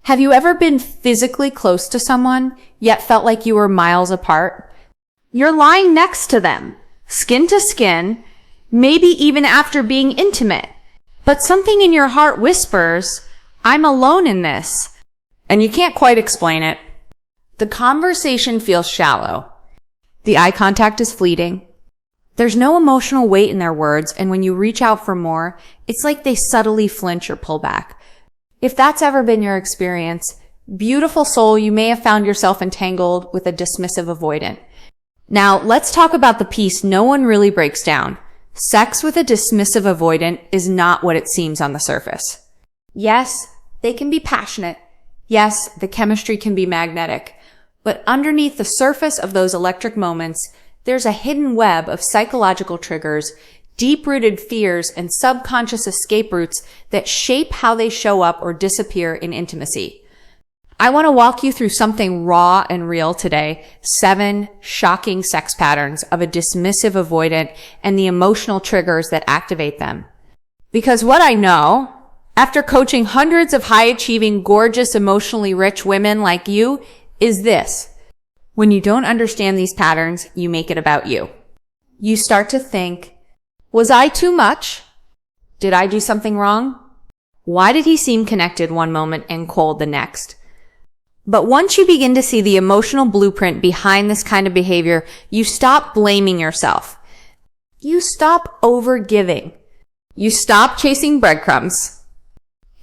Have you ever been physically close to someone, yet felt like you were miles apart? You're lying next to them, skin to skin, maybe even after being intimate. But something in your heart whispers, I'm alone in this. And you can't quite explain it. The conversation feels shallow. The eye contact is fleeting. There's no emotional weight in their words, and when you reach out for more, it's like they subtly flinch or pull back. If that's ever been your experience, beautiful soul, you may have found yourself entangled with a dismissive avoidant. Now, let's talk about the piece no one really breaks down. Sex with a dismissive avoidant is not what it seems on the surface. Yes, they can be passionate. Yes, the chemistry can be magnetic. But underneath the surface of those electric moments, there's a hidden web of psychological triggers, deep-rooted fears, and subconscious escape routes that shape how they show up or disappear in intimacy. I want to walk you through something raw and real today, 7 shocking sex patterns of a dismissive avoidant and the emotional triggers that activate them. Because what I know, after coaching hundreds of high-achieving, gorgeous, emotionally rich women like you, is this. When you don't understand these patterns, you make it about you. You start to think, was I too much? Did I do something wrong? Why did he seem connected one moment and cold the next? But once you begin to see the emotional blueprint behind this kind of behavior, you stop blaming yourself. You stop overgiving. You stop chasing breadcrumbs.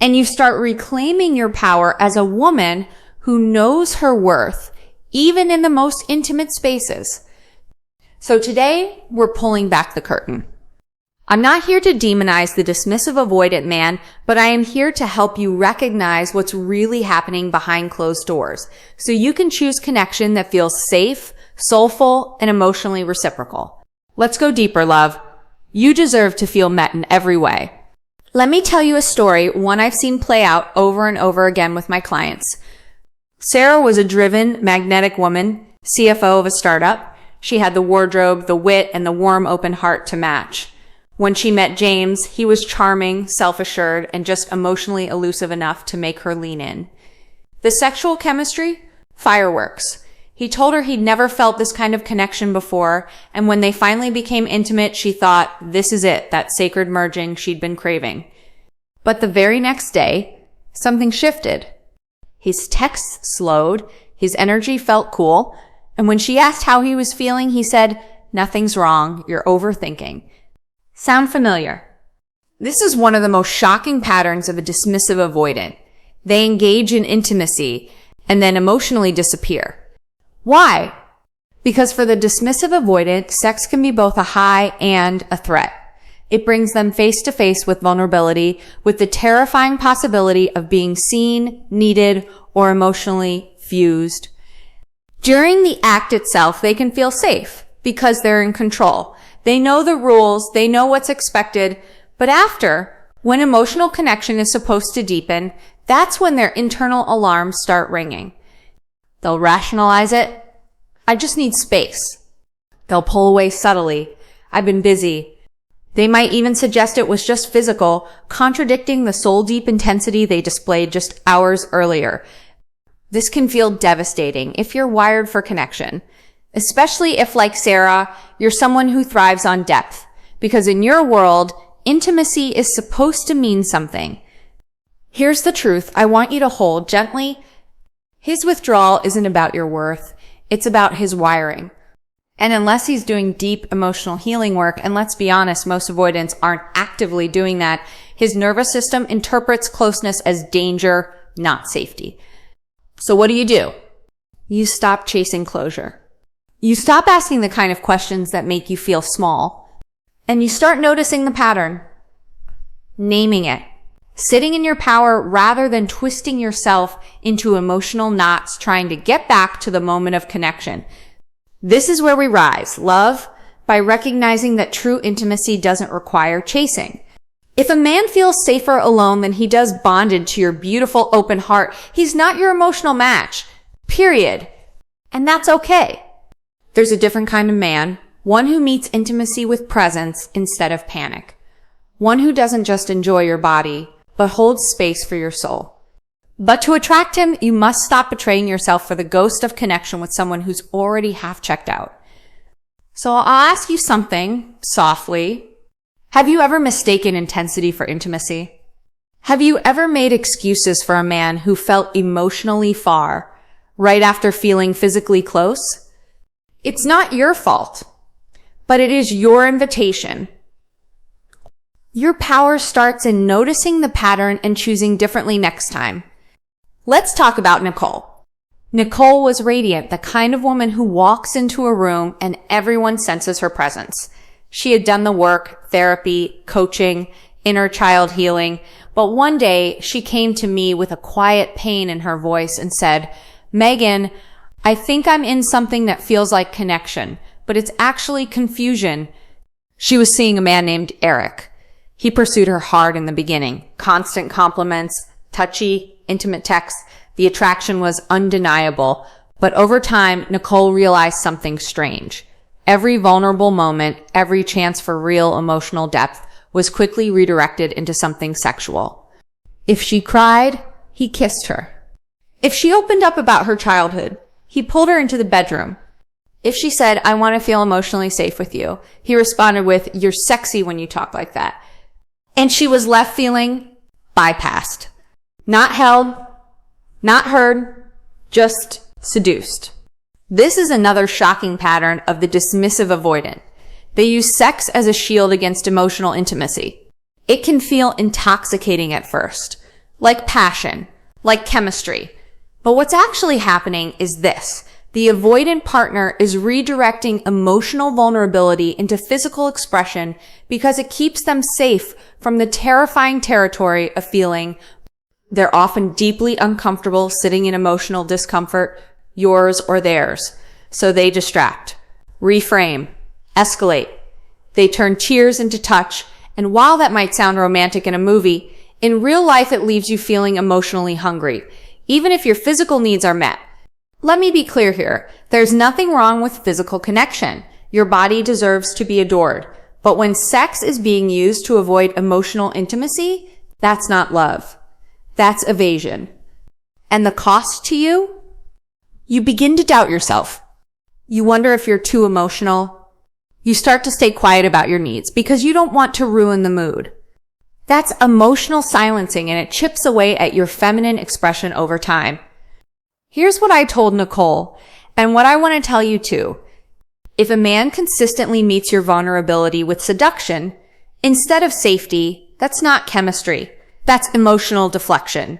And you start reclaiming your power as a woman who knows her worth, even in the most intimate spaces. So today, we're pulling back the curtain. I'm not here to demonize the dismissive avoidant man, but I am here to help you recognize what's really happening behind closed doors, so you can choose connection that feels safe, soulful, and emotionally reciprocal. Let's go deeper, love. You deserve to feel met in every way. Let me tell you a story, one I've seen play out over and over again with my clients. Sarah was a driven, magnetic woman, CFO of a startup. She had the wardrobe, the wit, and the warm, open heart to match. When she met James, he was charming, self-assured, and just emotionally elusive enough to make her lean in. The sexual chemistry? Fireworks. He told her he'd never felt this kind of connection before, and when they finally became intimate, she thought, this is it, that sacred merging she'd been craving. But the very next day, something shifted. His texts slowed, his energy felt cool, and when she asked how he was feeling, he said, nothing's wrong, you're overthinking. Sound familiar? This is one of the most shocking patterns of a dismissive avoidant. They engage in intimacy and then emotionally disappear. Why? Because for the dismissive avoidant, sex can be both a high and a threat. It brings them face to face with vulnerability, with the terrifying possibility of being seen, needed, or emotionally fused. During the act itself, they can feel safe because they're in control. They know the rules, they know what's expected, but after, when emotional connection is supposed to deepen, that's when their internal alarms start ringing. They'll rationalize it. I just need space. They'll pull away subtly. I've been busy. They might even suggest it was just physical, contradicting the soul-deep intensity they displayed just hours earlier. This can feel devastating if you're wired for connection. Especially if, like Sarah, you're someone who thrives on depth. Because in your world, intimacy is supposed to mean something. Here's the truth I want you to hold gently. His withdrawal isn't about your worth. It's about his wiring. And unless he's doing deep emotional healing work, and let's be honest, most avoidants aren't actively doing that, his nervous system interprets closeness as danger, not safety. So what do? You stop chasing closure. You stop asking the kind of questions that make you feel small, and you start noticing the pattern, naming it, sitting in your power rather than twisting yourself into emotional knots trying to get back to the moment of connection. This is where we rise, love, by recognizing that true intimacy doesn't require chasing. If a man feels safer alone than he does bonded to your beautiful open heart, he's not your emotional match, period. And that's okay. There's a different kind of man, one who meets intimacy with presence instead of panic. One who doesn't just enjoy your body, but holds space for your soul. But to attract him, you must stop betraying yourself for the ghost of connection with someone who's already half checked out. So I'll ask you something softly. Have you ever mistaken intensity for intimacy? Have you ever made excuses for a man who felt emotionally far right after feeling physically close? It's not your fault, but it is your invitation. Your power starts in noticing the pattern and choosing differently next time. Let's talk about Nicole. Nicole was radiant, the kind of woman who walks into a room and everyone senses her presence. She had done the work, therapy, coaching, inner child healing, but one day she came to me with a quiet pain in her voice and said, "Megan, I think I'm in something that feels like connection, but it's actually confusion." She was seeing a man named Eric. He pursued her hard in the beginning. Constant compliments, touchy, intimate texts. The attraction was undeniable. But over time, Nicole realized something strange. Every vulnerable moment, every chance for real emotional depth was quickly redirected into something sexual. If she cried, he kissed her. If she opened up about her childhood, he pulled her into the bedroom. If she said, "I want to feel emotionally safe with you," he responded with, "You're sexy when you talk like that." And she was left feeling bypassed. Not held, not heard, just seduced. This is another shocking pattern of the dismissive avoidant. They use sex as a shield against emotional intimacy. It can feel intoxicating at first, like passion, like chemistry. But what's actually happening is this. The avoidant partner is redirecting emotional vulnerability into physical expression because it keeps them safe from the terrifying territory of feeling. They're often deeply uncomfortable sitting in emotional discomfort, yours or theirs. So they distract, reframe, escalate. They turn tears into touch. And while that might sound romantic in a movie, in real life it leaves you feeling emotionally hungry, even if your physical needs are met. Let me be clear here. There's nothing wrong with physical connection. Your body deserves to be adored. But when sex is being used to avoid emotional intimacy, that's not love. That's evasion. And the cost to you? You begin to doubt yourself. You wonder if you're too emotional. You start to stay quiet about your needs because you don't want to ruin the mood. That's emotional silencing, and it chips away at your feminine expression over time. Here's what I told Nicole, and what I want to tell you too. If a man consistently meets your vulnerability with seduction, instead of safety, that's not chemistry. That's emotional deflection.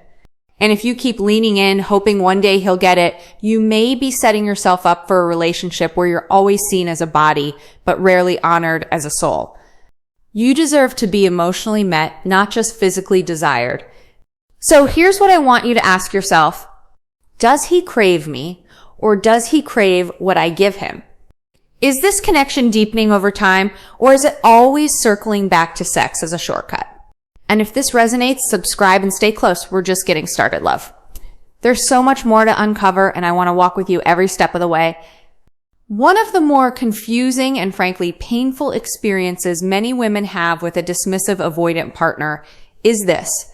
And if you keep leaning in, hoping one day he'll get it, you may be setting yourself up for a relationship where you're always seen as a body, but rarely honored as a soul. You deserve to be emotionally met, not just physically desired. So here's what I want you to ask yourself. Does he crave me, or does he crave what I give him? Is this connection deepening over time, or is it always circling back to sex as a shortcut? And if this resonates, subscribe and stay close. We're just getting started, love. There's so much more to uncover, and I want to walk with you every step of the way. One of the more confusing and frankly painful experiences many women have with a dismissive avoidant partner is this.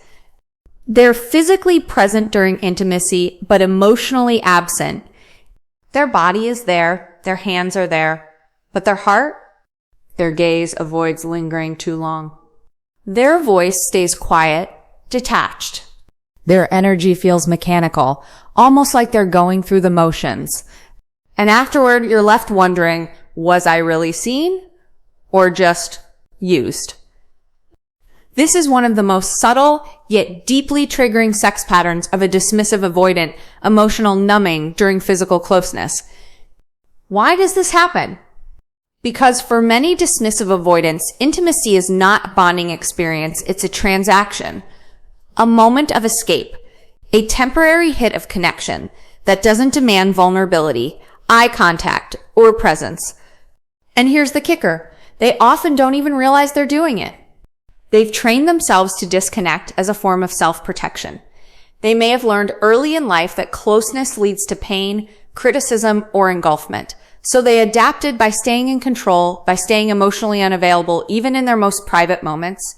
They're physically present during intimacy, but emotionally absent. Their body is there, their hands are there, but their heart, their gaze avoids lingering too long. Their voice stays quiet, detached. Their energy feels mechanical, almost like they're going through the motions. And afterward, you're left wondering, was I really seen or just used? This is one of the most subtle yet deeply triggering sex patterns of a dismissive avoidant, emotional numbing during physical closeness. Why does this happen? Because for many dismissive avoidants, intimacy is not a bonding experience, it's a transaction, a moment of escape, a temporary hit of connection that doesn't demand vulnerability, eye contact, or presence. And here's the kicker. They often don't even realize they're doing it. They've trained themselves to disconnect as a form of self-protection. They may have learned early in life that closeness leads to pain, criticism, or engulfment. So they adapted by staying in control, by staying emotionally unavailable, even in their most private moments.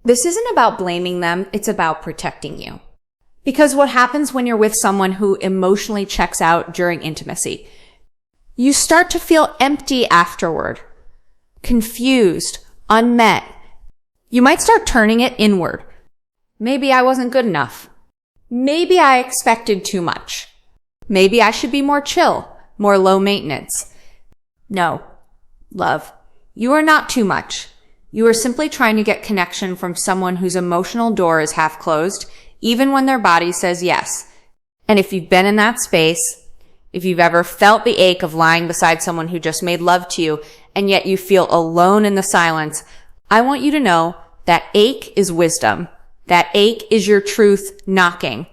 This isn't about blaming them, it's about protecting you. Because what happens when you're with someone who emotionally checks out during intimacy? You start to feel empty afterward, confused, unmet. You might start turning it inward. Maybe I wasn't good enough. Maybe I expected too much. Maybe I should be more chill, more low maintenance. No, love, you are not too much. You are simply trying to get connection from someone whose emotional door is half closed, even when their body says yes. And if you've been in that space, if you've ever felt the ache of lying beside someone who just made love to you, and yet you feel alone in the silence, I want you to know that ache is wisdom. That ache is your truth knocking.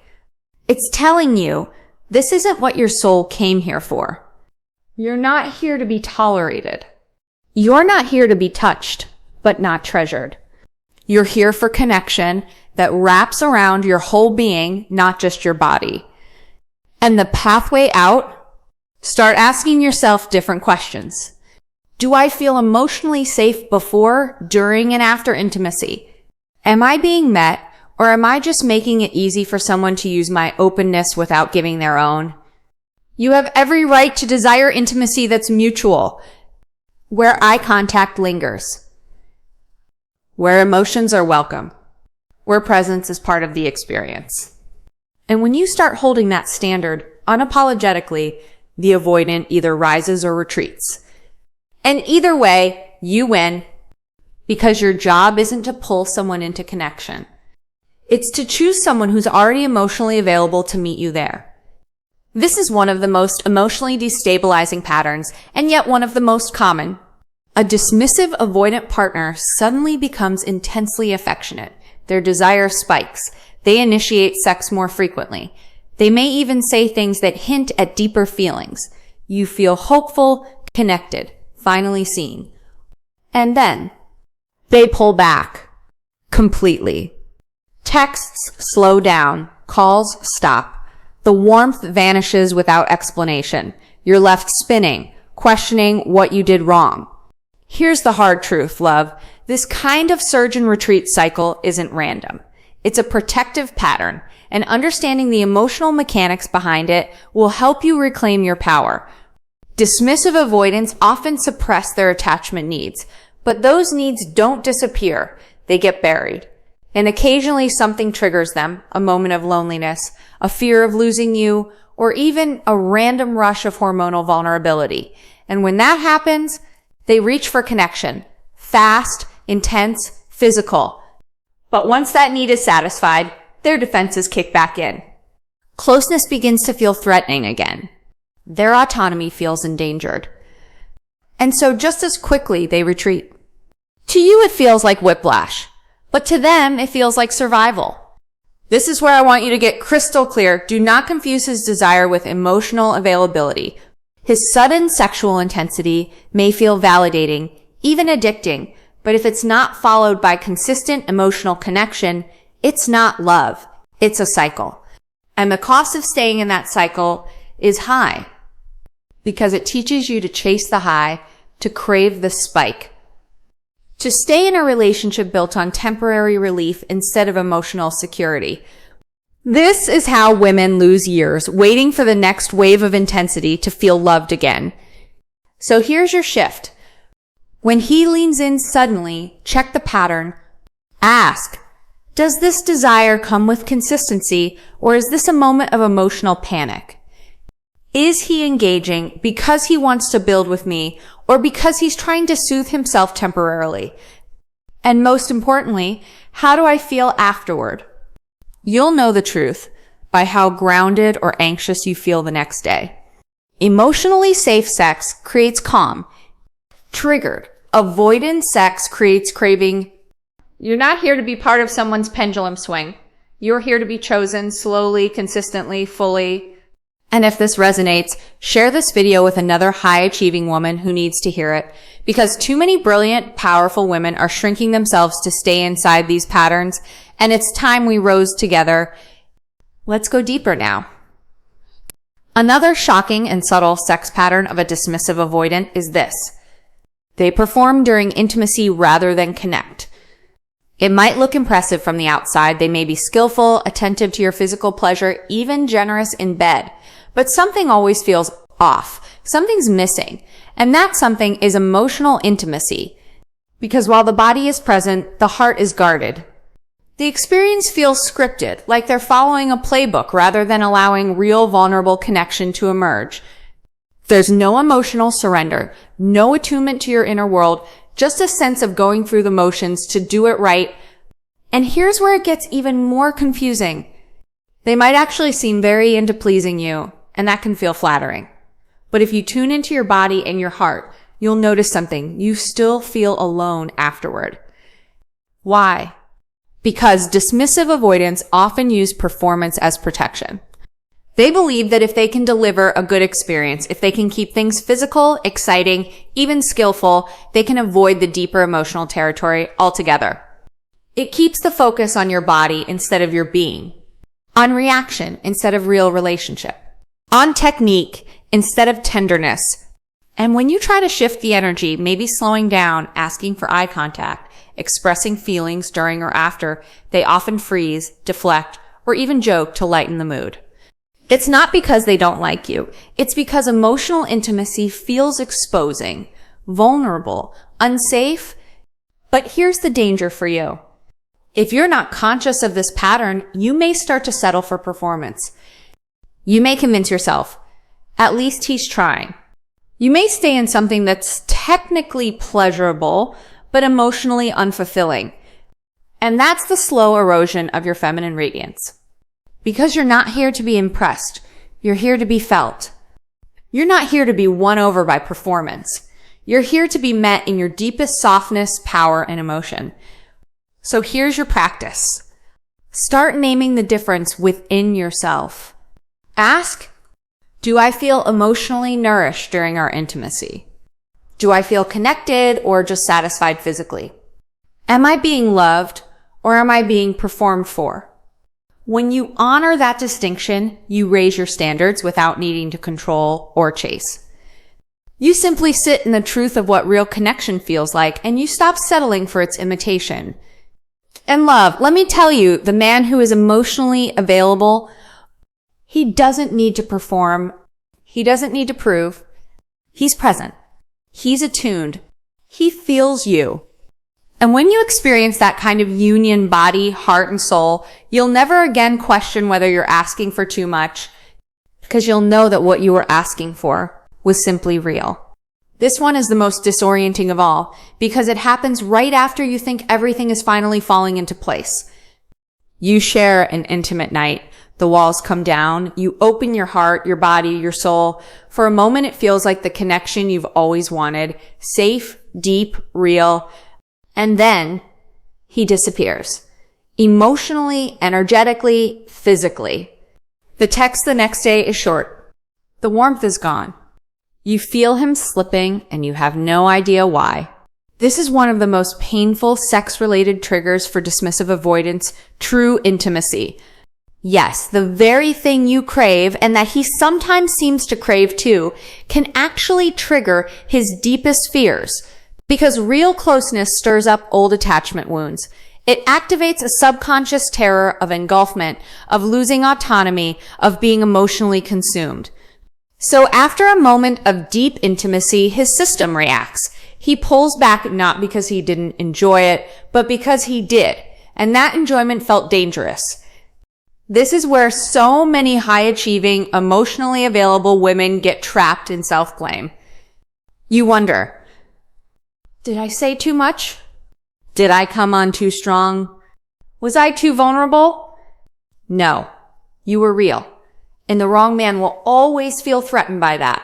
It's telling you this isn't what your soul came here for. You're not here to be tolerated. You're not here to be touched, but not treasured. You're here for connection that wraps around your whole being, not just your body. And the pathway out, start asking yourself different questions. Do I feel emotionally safe before, during, and after intimacy? Am I being met, or am I just making it easy for someone to use my openness without giving their own? You have every right to desire intimacy that's mutual, where eye contact lingers, where emotions are welcome, where presence is part of the experience. And when you start holding that standard unapologetically, the avoidant either rises or retreats. And either way, you win, because your job isn't to pull someone into connection. It's to choose someone who's already emotionally available to meet you there. This is one of the most emotionally destabilizing patterns, and yet one of the most common. A dismissive avoidant partner suddenly becomes intensely affectionate. Their desire spikes. They initiate sex more frequently. They may even say things that hint at deeper feelings. You feel hopeful, connected, finally seen. And then they pull back completely. Texts slow down. Calls stop. The warmth vanishes without explanation. You're left spinning, questioning what you did wrong. Here's the hard truth, love. This kind of surge and retreat cycle isn't random. It's a protective pattern, and understanding the emotional mechanics behind it will help you reclaim your power. Dismissive avoidants often suppress their attachment needs, but those needs don't disappear. They get buried. And occasionally something triggers them, a moment of loneliness, a fear of losing you, or even a random rush of hormonal vulnerability. And when that happens, they reach for connection. Fast, intense, physical. But once that need is satisfied, their defenses kick back in. Closeness begins to feel threatening again. Their autonomy feels endangered. And so just as quickly they retreat. To you it feels like whiplash, but to them it feels like survival. This is where I want you to get crystal clear. Do not confuse his desire with emotional availability. His sudden sexual intensity may feel validating, even addicting, but if it's not followed by consistent emotional connection, it's not love. It's a cycle. And the cost of staying in that cycle is high, because it teaches you to chase the high, to crave the spike, to stay in a relationship built on temporary relief instead of emotional security. This is how women lose years, waiting for the next wave of intensity to feel loved again. So here's your shift. When he leans in suddenly, check the pattern. Ask, does this desire come with consistency, or is this a moment of emotional panic? Is he engaging because he wants to build with me, or because he's trying to soothe himself temporarily? And most importantly, how do I feel afterward? You'll know the truth by how grounded or anxious you feel the next day. Emotionally safe sex creates calm. Triggered, avoidant sex creates craving. You're not here to be part of someone's pendulum swing. You're here to be chosen slowly, consistently, fully. And if this resonates, share this video with another high-achieving woman who needs to hear it, because too many brilliant, powerful women are shrinking themselves to stay inside these patterns, and it's time we rose together. Let's go deeper now. Another shocking and subtle sex pattern of a dismissive avoidant is this. They perform during intimacy rather than connect. It might look impressive from the outside. They may be skillful, attentive to your physical pleasure, even generous in bed. But something always feels off. Something's missing. And that something is emotional intimacy. Because while the body is present, the heart is guarded. The experience feels scripted, like they're following a playbook rather than allowing real vulnerable connection to emerge. There's no emotional surrender, no attunement to your inner world, just a sense of going through the motions to do it right. And here's where it gets even more confusing. They might actually seem very into pleasing you, and that can feel flattering. But if you tune into your body and your heart, you'll notice something. You still feel alone afterward. Why? Because dismissive avoidants often use performance as protection. They believe that if they can deliver a good experience, if they can keep things physical, exciting, even skillful, they can avoid the deeper emotional territory altogether. It keeps the focus on your body instead of your being, on reaction instead of real relationship, on technique instead of tenderness. And when you try to shift the energy, maybe slowing down, asking for eye contact, expressing feelings during or after, they often freeze, deflect, or even joke to lighten the mood. It's not because they don't like you. It's because emotional intimacy feels exposing, vulnerable, unsafe. But here's the danger for you. If you're not conscious of this pattern, you may start to settle for performance. You may convince yourself, at least he's trying. You may stay in something that's technically pleasurable, but emotionally unfulfilling. And that's the slow erosion of your feminine radiance. Because you're not here to be impressed. You're here to be felt. You're not here to be won over by performance. You're here to be met in your deepest softness, power, and emotion. So here's your practice. Start naming the difference within yourself. Ask, do I feel emotionally nourished during our intimacy? Do I feel connected or just satisfied physically? Am I being loved or am I being performed for? When you honor that distinction, you raise your standards without needing to control or chase. You simply sit in the truth of what real connection feels like and you stop settling for its imitation. And love, let me tell you, the man who is emotionally available, he doesn't need to perform. He doesn't need to prove. He's present. He's attuned. He feels you. And when you experience that kind of union, body, heart, and soul, you'll never again question whether you're asking for too much, because you'll know that what you were asking for was simply real. This one is the most disorienting of all, because it happens right after you think everything is finally falling into place. You share an intimate night. The walls come down. You open your heart, your body, your soul. For a moment, it feels like the connection you've always wanted. Safe, deep, real. And then he disappears. Emotionally, energetically, physically. The text the next day is short. The warmth is gone. You feel him slipping and you have no idea why. This is one of the most painful sex-related triggers for dismissive avoidance, true intimacy. Yes, the very thing you crave and that he sometimes seems to crave too can actually trigger his deepest fears because real closeness stirs up old attachment wounds. It activates a subconscious terror of engulfment, of losing autonomy, of being emotionally consumed. So after a moment of deep intimacy, his system reacts. He pulls back not because he didn't enjoy it, but because he did. And that enjoyment felt dangerous. This is where so many high-achieving, emotionally available women get trapped in self-blame. You wonder, did I say too much? Did I come on too strong? Was I too vulnerable? No, you were real. And the wrong man will always feel threatened by that.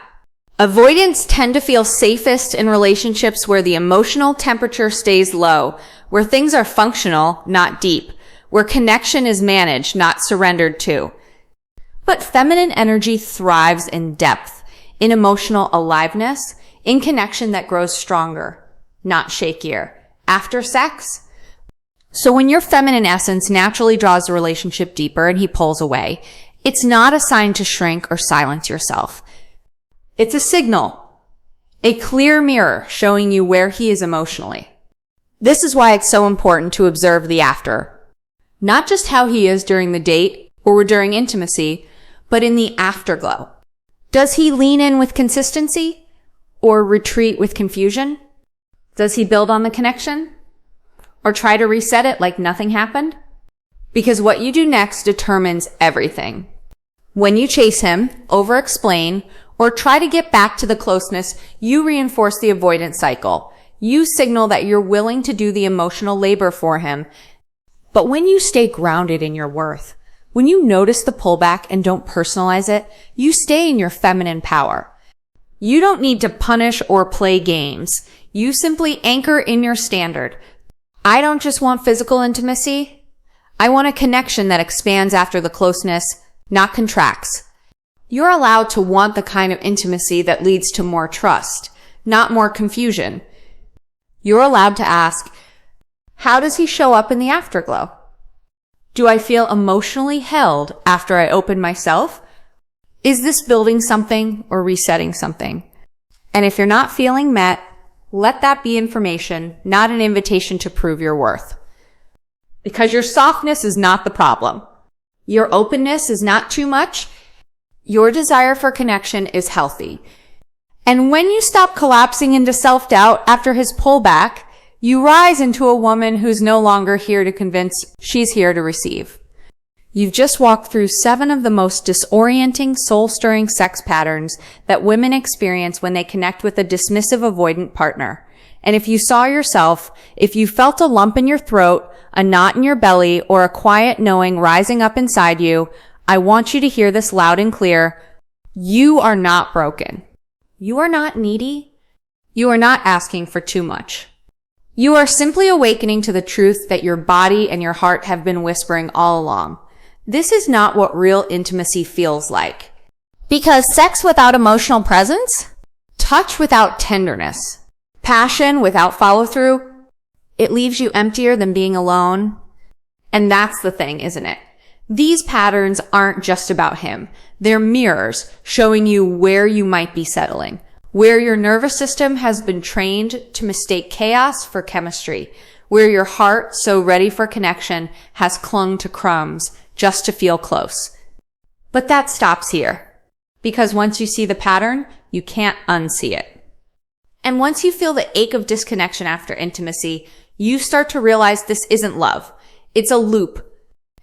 Avoidants tend to feel safest in relationships where the emotional temperature stays low, where things are functional, not deep, where connection is managed, not surrendered to. But feminine energy thrives in depth, in emotional aliveness, in connection that grows stronger, not shakier. After sex? So when your feminine essence naturally draws the relationship deeper and he pulls away, it's not a sign to shrink or silence yourself. It's a signal, a clear mirror showing you where he is emotionally. This is why it's so important to observe the after. Not just how he is during the date or during intimacy, but in the afterglow. Does he lean in with consistency or retreat with confusion? Does he build on the connection or try to reset it like nothing happened? Because what you do next determines everything. When you chase him, over-explain, or try to get back to the closeness, you reinforce the avoidance cycle. You signal that you're willing to do the emotional labor for him. But when you stay grounded in your worth, when you notice the pullback and don't personalize it, you stay in your feminine power. You don't need to punish or play games. You simply anchor in your standard. I don't just want physical intimacy. I want a connection that expands after the closeness, not contracts. You're allowed to want the kind of intimacy that leads to more trust, not more confusion. You're allowed to ask, how does he show up in the afterglow? Do I feel emotionally held after I open myself? Is this building something or resetting something? And if you're not feeling met, let that be information, not an invitation to prove your worth. Because your softness is not the problem. Your openness is not too much. Your desire for connection is healthy. And when you stop collapsing into self-doubt after his pullback, you rise into a woman who's no longer here to convince, she's here to receive. You've just walked through 7 of the most disorienting, soul-stirring sex patterns that women experience when they connect with a dismissive avoidant partner. And if you saw yourself, if you felt a lump in your throat, a knot in your belly, or a quiet knowing rising up inside you, I want you to hear this loud and clear. You are not broken. You are not needy. You are not asking for too much. You are simply awakening to the truth that your body and your heart have been whispering all along. This is not what real intimacy feels like. Because sex without emotional presence, touch without tenderness, passion without follow-through, it leaves you emptier than being alone. And that's the thing, isn't it? These patterns aren't just about him. They're mirrors showing you where you might be settling, where your nervous system has been trained to mistake chaos for chemistry, where your heart, so ready for connection, has clung to crumbs just to feel close. But that stops here, because once you see the pattern, you can't unsee it. And once you feel the ache of disconnection after intimacy, you start to realize this isn't love. It's a loop.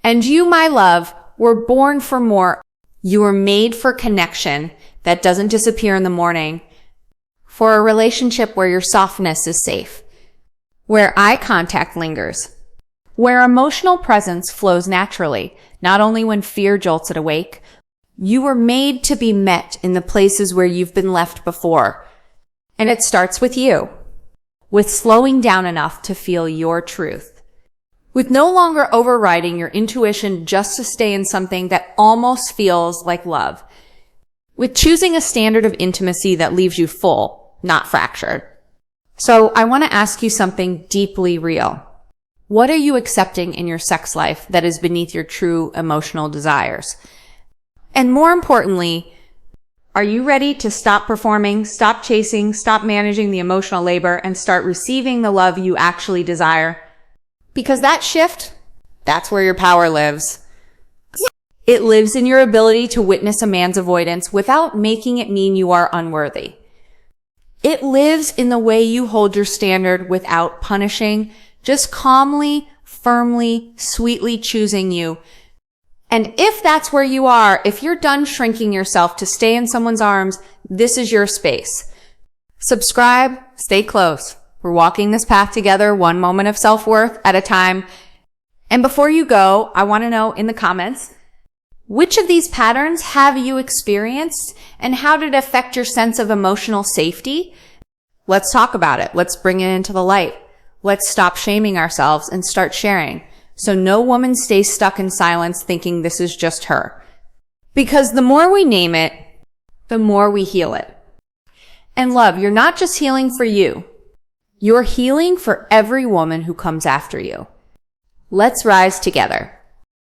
And you, my love, were born for more. You were made for connection that doesn't disappear in the morning, for a relationship where your softness is safe, where eye contact lingers, where emotional presence flows naturally, not only when fear jolts it awake. You were made to be met in the places where you've been left before. And it starts with you, with slowing down enough to feel your truth, with no longer overriding your intuition just to stay in something that almost feels like love, with choosing a standard of intimacy that leaves you full, not fractured. So I want to ask you something deeply real. What are you accepting in your sex life that is beneath your true emotional desires? And more importantly, are you ready to stop performing, stop chasing, stop managing the emotional labor, and start receiving the love you actually desire? Because that shift, that's where your power lives. It lives in your ability to witness a man's avoidance without making it mean you are unworthy. It lives in the way you hold your standard without punishing, just calmly, firmly, sweetly choosing you. And if that's where you are, if you're done shrinking yourself to stay in someone's arms, this is your space. Subscribe, stay close. We're walking this path together, one moment of self-worth at a time. And before you go, I want to know in the comments, which of these patterns have you experienced and how did it affect your sense of emotional safety? Let's talk about it. Let's bring it into the light. Let's stop shaming ourselves and start sharing, so no woman stays stuck in silence thinking this is just her. Because the more we name it, the more we heal it. And love, you're not just healing for you. You're healing for every woman who comes after you. Let's rise together.